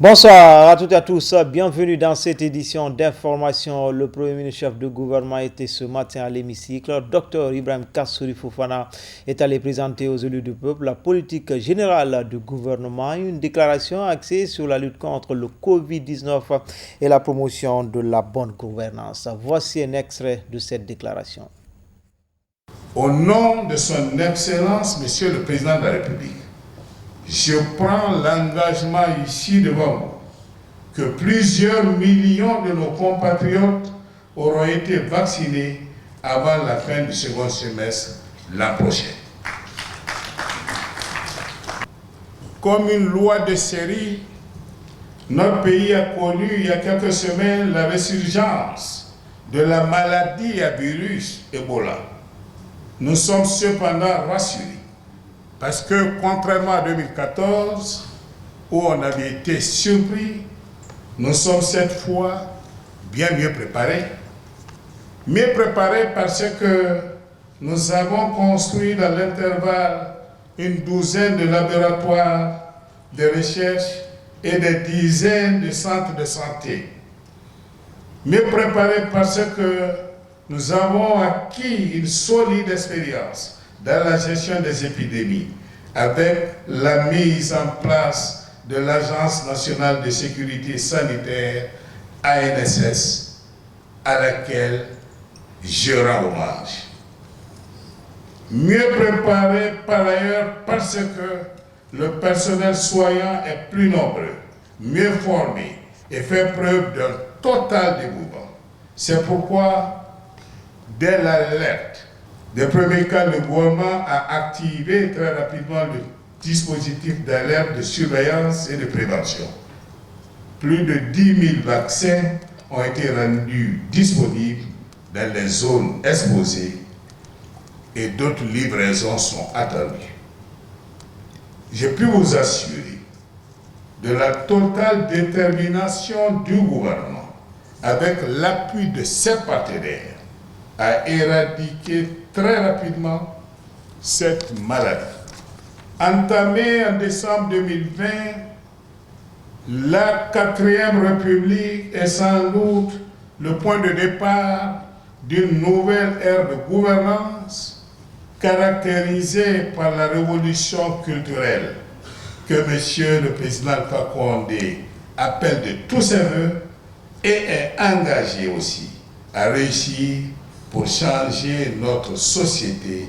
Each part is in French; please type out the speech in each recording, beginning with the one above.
Bonsoir à toutes et à tous, bienvenue dans cette édition d'information. Le Premier ministre chef de gouvernement était ce matin à l'hémicycle. Dr Ibrahim Kassouri Fofana est allé présenter aux élus du peuple la politique générale du gouvernement, une déclaration axée sur la lutte contre le Covid-19 et la promotion de la bonne gouvernance. Voici un extrait de cette déclaration. Au nom de son Excellence, Monsieur le Président de la République, je prends l'engagement ici devant vous que plusieurs millions de nos compatriotes auront été vaccinés avant la fin du second semestre l'an prochain. Comme une loi de série, notre pays a connu il y a quelques semaines la résurgence de la maladie à virus Ebola. Nous sommes cependant rassurés parce que contrairement à 2014 où on avait été surpris, nous sommes cette fois bien mieux préparés. Mieux préparés parce que nous avons construit dans l'intervalle une douzaine de laboratoires de recherche et des dizaines de centres de santé. Mieux préparés parce que nous avons acquis une solide expérience dans la gestion des épidémies avec la mise en place de l'Agence nationale de sécurité sanitaire, ANSS, à laquelle je rends hommage. Mieux préparé par ailleurs parce que le personnel soignant est plus nombreux, mieux formé et fait preuve d'un total dévouement. C'est pourquoi, dès l'alerte des premiers cas, le gouvernement a activé très rapidement le dispositif d'alerte, de surveillance et de prévention. Plus de 10 000 vaccins ont été rendus disponibles dans les zones exposées et d'autres livraisons sont attendues. Je puis vous assurer de la totale détermination du gouvernement, avec l'appui de ses partenaires, à éradiquer très rapidement cette maladie. Entamée en décembre 2020, la 4e République est sans doute le point de départ d'une nouvelle ère de gouvernance caractérisée par la révolution culturelle que M. le Président Alpha Condé appelle de tous ses voeux et est engagé aussi à réussir pour changer notre société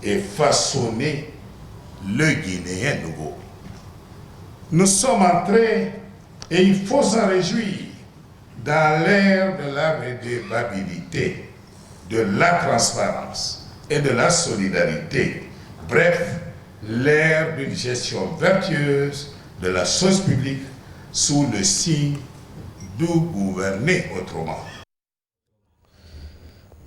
et façonner le Guinéen nouveau. Nous sommes entrés, et il faut s'en réjouir, dans l'ère de la redevabilité, de la transparence et de la solidarité. Bref, l'ère d'une gestion vertueuse de la chose publique sous le signe de gouverner autrement.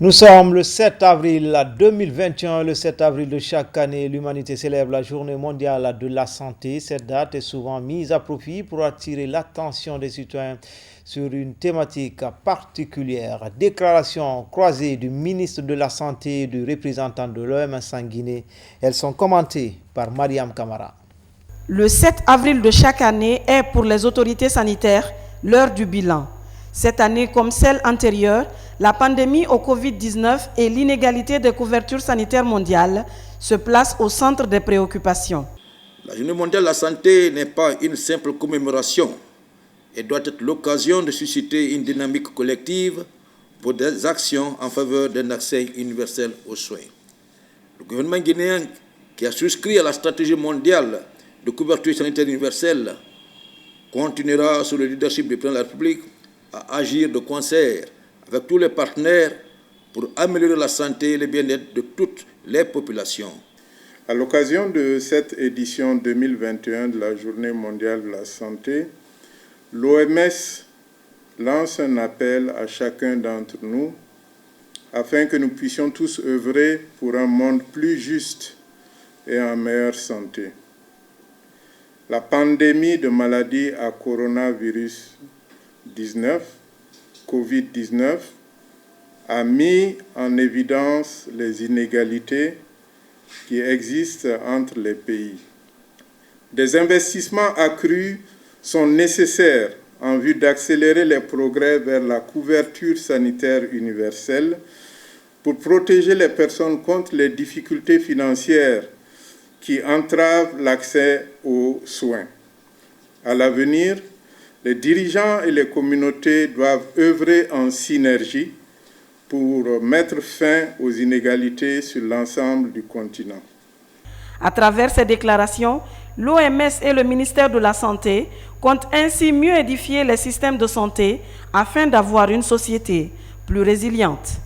Nous sommes le 7 avril 2021. Le 7 avril de chaque année, l'humanité célèbre la journée mondiale de la santé. Cette date est souvent mise à profit pour attirer l'attention des citoyens sur une thématique particulière. Déclaration croisée du ministre de la Santé et du représentant de l'OMS en Guinée. Elles sont commentées par Mariam Kamara. Le 7 avril de chaque année est pour les autorités sanitaires l'heure du bilan. Cette année, comme celle antérieure, la pandémie au Covid-19 et l'inégalité des couvertures sanitaires mondiales se placent au centre des préoccupations. La Journée mondiale de la santé n'est pas une simple commémoration. Elle doit être l'occasion de susciter une dynamique collective pour des actions en faveur d'un accès universel aux soins. Le gouvernement guinéen, qui a souscrit à la stratégie mondiale de couverture sanitaire universelle, continuera sous le leadership du président de la République à agir de concert avec tous les partenaires pour améliorer la santé et le bien-être de toutes les populations. À l'occasion de cette édition 2021 de la Journée mondiale de la santé, l'OMS lance un appel à chacun d'entre nous afin que nous puissions tous œuvrer pour un monde plus juste et en meilleure santé. La pandémie de maladie à coronavirus 19, Covid-19, a mis en évidence les inégalités qui existent entre les pays. Des investissements accrus sont nécessaires en vue d'accélérer les progrès vers la couverture sanitaire universelle pour protéger les personnes contre les difficultés financières qui entravent l'accès aux soins. À l'avenir, les dirigeants et les communautés doivent œuvrer en synergie pour mettre fin aux inégalités sur l'ensemble du continent. À travers ces déclarations, l'OMS et le ministère de la Santé comptent ainsi mieux édifier les systèmes de santé afin d'avoir une société plus résiliente.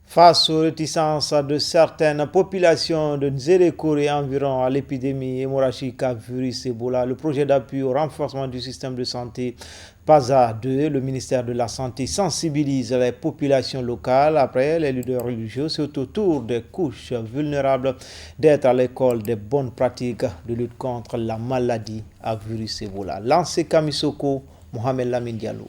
Face aux réticences de certaines populations de Nzérékour et environ à l'épidémie hémorragique à virus Ebola, le projet d'appui au renforcement du système de santé PASA 2, le ministère de la Santé sensibilise les populations locales après les leaders religieux, surtout autour des couches vulnérables, d'être à l'école des bonnes pratiques de lutte contre la maladie à virus Ebola. Lancé Kamisoko, Mohamed Lamine Diallo.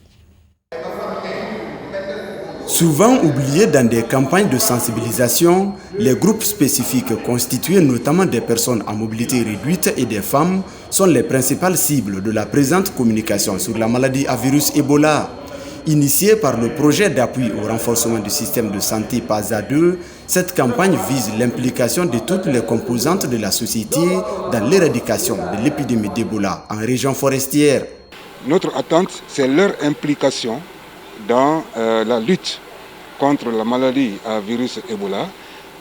Souvent oubliés dans des campagnes de sensibilisation, les groupes spécifiques constitués notamment des personnes à mobilité réduite et des femmes sont les principales cibles de la présente communication sur la maladie à virus Ebola. Initiée par le projet d'appui au renforcement du système de santé PASA 2, cette campagne vise l'implication de toutes les composantes de la société dans l'éradication de l'épidémie d'Ebola en région forestière. Notre attente, c'est leur implication dans la lutte contre la maladie à virus Ebola,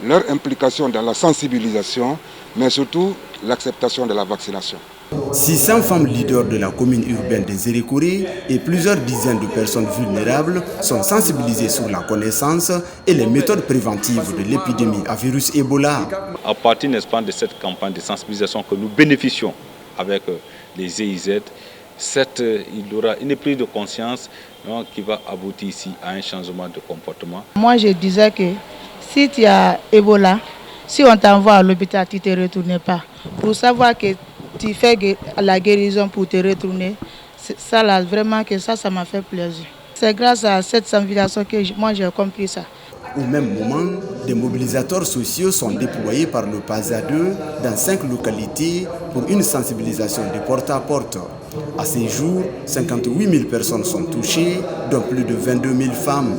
leur implication dans la sensibilisation, mais surtout l'acceptation de la vaccination. 600 femmes leaders de la commune urbaine de Nzérékour et plusieurs dizaines de personnes vulnérables sont sensibilisées sur la connaissance et les méthodes préventives de l'épidémie à virus Ebola. À partir, n'est-ce pas, de cette campagne de sensibilisation que nous bénéficions avec les GIZ, il y aura une prise de conscience qui va aboutir ici à un changement de comportement. Moi, je disais que si tu as Ebola, si on t'envoie à l'hôpital, tu ne te retournes pas. Pour savoir que tu fais la guérison pour te retourner, ça là, vraiment que ça m'a fait plaisir. C'est grâce à cette sensibilisation que moi j'ai compris ça. Au même moment, des mobilisateurs sociaux sont déployés par le PASA 2 dans 5 localités pour une sensibilisation de porte à porte. À ces jours, 58 000 personnes sont touchées, dont plus de 22 000 femmes.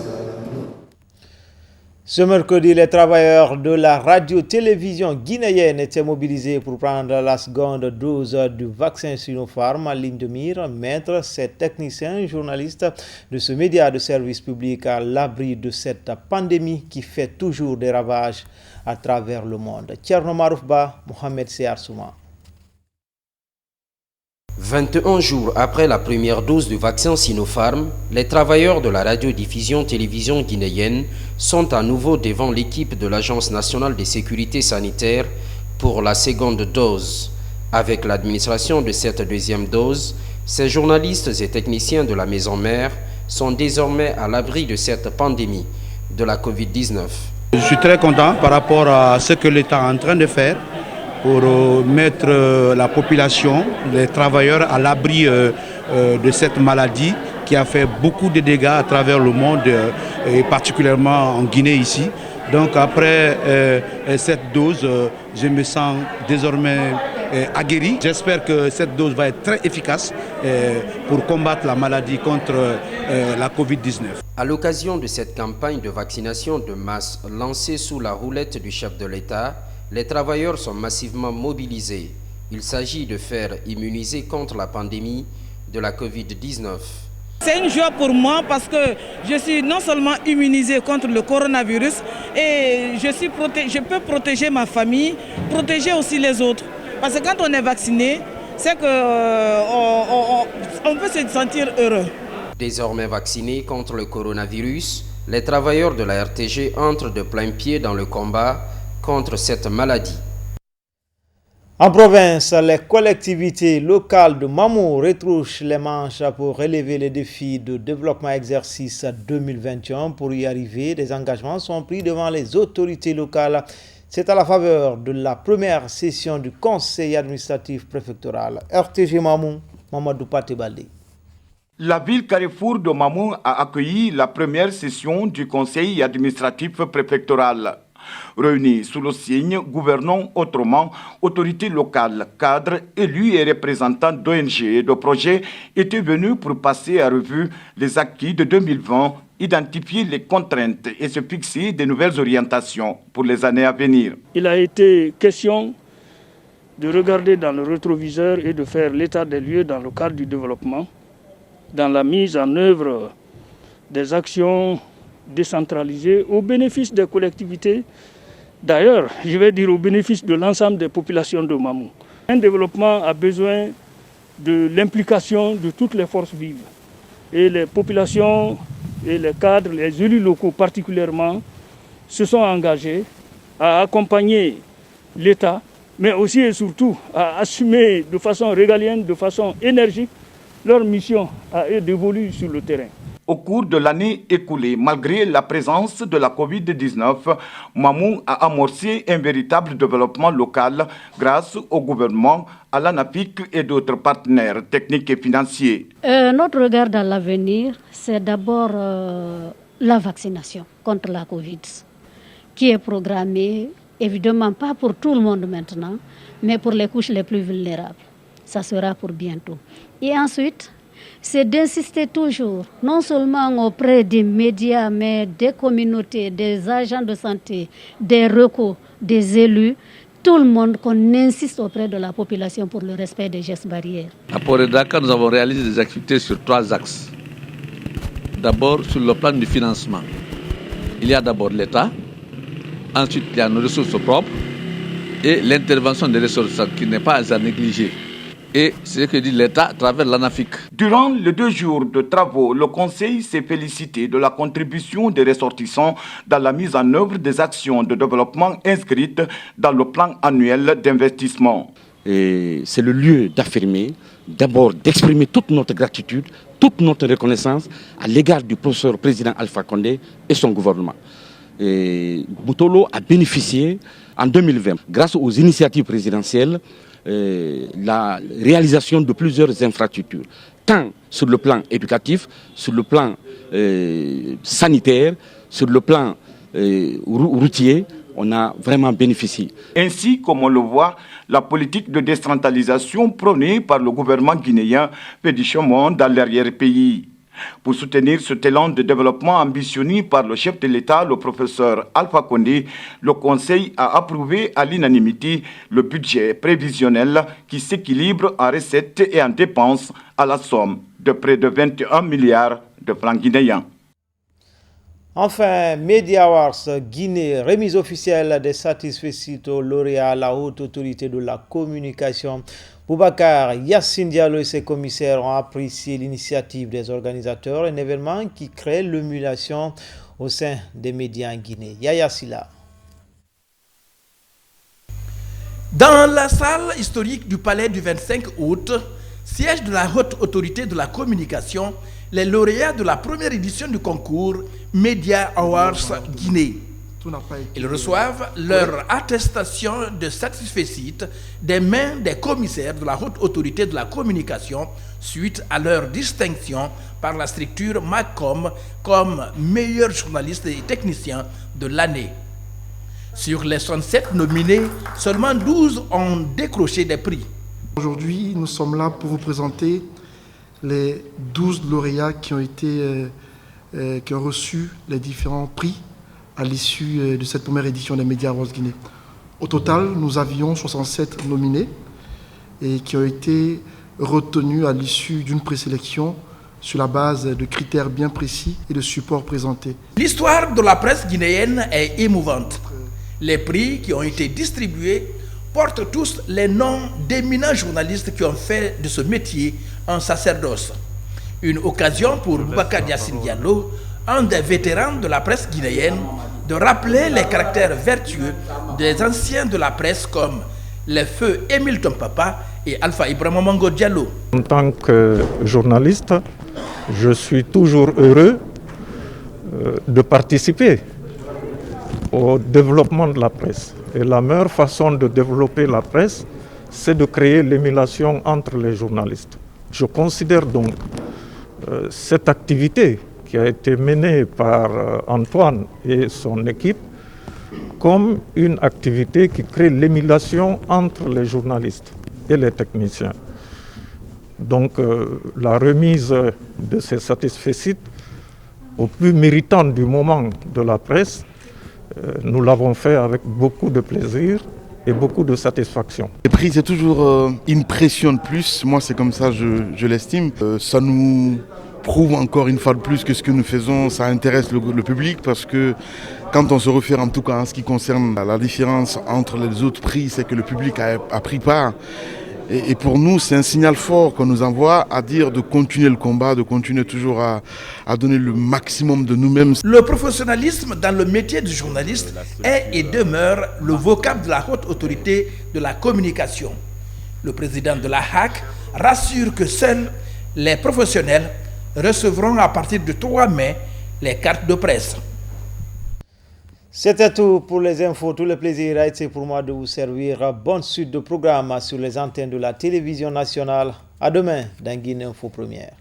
Ce mercredi, les travailleurs de la radio-télévision guinéenne étaient mobilisés pour prendre la seconde dose du vaccin Sinopharm en ligne de mire, mettre ces techniciens et journalistes de ce média de service public à l'abri de cette pandémie qui fait toujours des ravages à travers le monde. Thierno Maroufba, Mohamed Seyar Souma. 21 jours après la première dose du vaccin Sinopharm, les travailleurs de la radiodiffusion-télévision guinéenne sont à nouveau devant l'équipe de l'Agence nationale de sécurité sanitaire pour la seconde dose. Avec l'administration de cette deuxième dose, ces journalistes et techniciens de la maison mère sont désormais à l'abri de cette pandémie de la Covid-19. Je suis très content par rapport à ce que l'État est en train de faire pour mettre la population, les travailleurs à l'abri de cette maladie qui a fait beaucoup de dégâts à travers le monde et particulièrement en Guinée ici. Donc après cette dose, je me sens désormais aguerri. J'espère que cette dose va être très efficace pour combattre la maladie contre la Covid-19. À l'occasion de cette campagne de vaccination de masse lancée sous la houlette du chef de l'État, les travailleurs sont massivement mobilisés. Il s'agit de faire immuniser contre la pandémie de la Covid-19. C'est une joie pour moi parce que je suis non seulement immunisé contre le coronavirus et je peux protéger ma famille, protéger aussi les autres. Parce que quand on est vacciné, c'est qu'on peut se sentir heureux. Désormais vaccinés contre le coronavirus, les travailleurs de la RTG entrent de plein pied dans le combat contre cette maladie. En province, les collectivités locales de Mamou retroussent les manches pour relever les défis de développement exercice 2021. Pour y arriver, des engagements sont pris devant les autorités locales. C'est à la faveur de la première session du conseil administratif préfectoral. RTG Mamou, Mamadou Patebalé. La ville carrefour de Mamou a accueilli la première session du conseil administratif préfectoral. Réunis sous le signe « Gouvernons autrement », autorités locales, cadres, élus et représentants d'ONG et de projets étaient venus pour passer à revue les acquis de 2020, identifier les contraintes et se fixer de nouvelles orientations pour les années à venir. Il a été question de regarder dans le rétroviseur et de faire l'état des lieux dans le cadre du développement, dans la mise en œuvre des actions décentralisées au bénéfice des collectivités. D'ailleurs, je vais dire au bénéfice de l'ensemble des populations de Mamou. Un développement a besoin de l'implication de toutes les forces vives. Et les populations et les cadres, les élus locaux particulièrement, se sont engagés à accompagner l'État, mais aussi et surtout à assumer de façon régalienne, de façon énergique, leur mission à eux d'évoluer sur le terrain. Au cours de l'année écoulée, malgré la présence de la Covid-19, Mamou a amorcé un véritable développement local grâce au gouvernement, à l'ANAPIC et d'autres partenaires techniques et financiers. Notre regard dans l'avenir, c'est d'abord la vaccination contre la Covid, qui est programmée, évidemment pas pour tout le monde maintenant, mais pour les couches les plus vulnérables. Ça sera pour bientôt. Et ensuite, c'est d'insister toujours, non seulement auprès des médias, mais des communautés, des agents de santé, des recos, des élus, tout le monde, qu'on insiste auprès de la population pour le respect des gestes barrières. À Port-et-Dakar, nous avons réalisé des activités sur 3 axes. D'abord, sur le plan du financement. Il y a d'abord l'État, ensuite il y a nos ressources propres et l'intervention des ressources qui n'est pas à négliger. Et c'est ce que dit l'État à travers l'ANAFIC. Durant les 2 jours de travaux, le Conseil s'est félicité de la contribution des ressortissants dans la mise en œuvre des actions de développement inscrites dans le plan annuel d'investissement. C'est le lieu d'affirmer, d'abord d'exprimer toute notre gratitude, toute notre reconnaissance à l'égard du professeur président Alpha Condé et son gouvernement. Boutolo a bénéficié en 2020, grâce aux initiatives présidentielles, la réalisation de plusieurs infrastructures, tant sur le plan éducatif, sur le plan sanitaire, sur le plan routier, on a vraiment bénéficié. Ainsi, comme on le voit, la politique de décentralisation prônée par le gouvernement guinéen fait du chemin dans l'arrière-pays. Pour soutenir ce élan de développement ambitionné par le chef de l'État, le professeur Alpha Condé, le Conseil a approuvé à l'unanimité le budget prévisionnel qui s'équilibre en recettes et en dépenses à la somme de près de 21 milliards de francs guinéens. Enfin, Media Awards Guinée, remise officielle des satisfaits aux lauréats à la haute autorité de la communication. Boubacar Yassine Diallo et ses commissaires ont apprécié l'initiative des organisateurs, un événement qui crée l'émulation au sein des médias en Guinée. Yaya Silla. Dans la salle historique du palais du 25 août, siège de la haute autorité de la communication, les lauréats de la première édition du concours Media Awards Guinée. Ils reçoivent leur attestation de satisfecit des mains des commissaires de la haute autorité de la communication suite à leur distinction par la structure MACOM comme meilleur journaliste et technicien de l'année. Sur les 67 nominés, seulement 12 ont décroché des prix. Aujourd'hui, nous sommes là pour vous présenter les 12 lauréats qui ont reçu les différents prix à l'issue de cette première édition des Media Awards Guinée. Au total, nous avions 67 nominés et qui ont été retenus à l'issue d'une présélection sur la base de critères bien précis et de supports présentés. L'histoire de la presse guinéenne est émouvante. Les prix qui ont été distribués portent tous les noms d'éminents journalistes qui ont fait de ce métier un sacerdoce. Une occasion pour Boubacar Yassine Diallo, un des vétérans de la presse guinéenne, de rappeler les caractères vertueux des anciens de la presse comme les feux Émile Tompapa et Alpha Ibrahima Mango Diallo. En tant que journaliste, je suis toujours heureux de participer au développement de la presse. Et la meilleure façon de développer la presse, c'est de créer l'émulation entre les journalistes. Je considère donc cette activité qui a été menée par Antoine et son équipe comme une activité qui crée l'émulation entre les journalistes et les techniciens. Donc la remise de ces satisfecit aux plus méritants du moment de la presse, nous l'avons fait avec beaucoup de plaisir et beaucoup de satisfaction. Les prix, c'est toujours une pression de plus, moi c'est comme ça je l'estime. Ça nous prouve encore une fois de plus que ce que nous faisons, ça intéresse le public, parce que quand on se réfère en tout cas en ce qui concerne la différence entre les autres prix, c'est que le public a pris part. Et pour nous, c'est un signal fort qu'on nous envoie à dire de continuer le combat, de continuer toujours à donner le maximum de nous-mêmes. Le professionnalisme dans le métier du journaliste est et demeure le vocable de la haute autorité de la communication. Le président de la HAC rassure que seuls les professionnels recevront à partir du 3 mai les cartes de presse. C'était tout pour les infos. Tout le plaisir a été pour moi de vous servir. Bonne suite de programmes sur les antennes de la télévision nationale. À demain dans Guinée Info Première.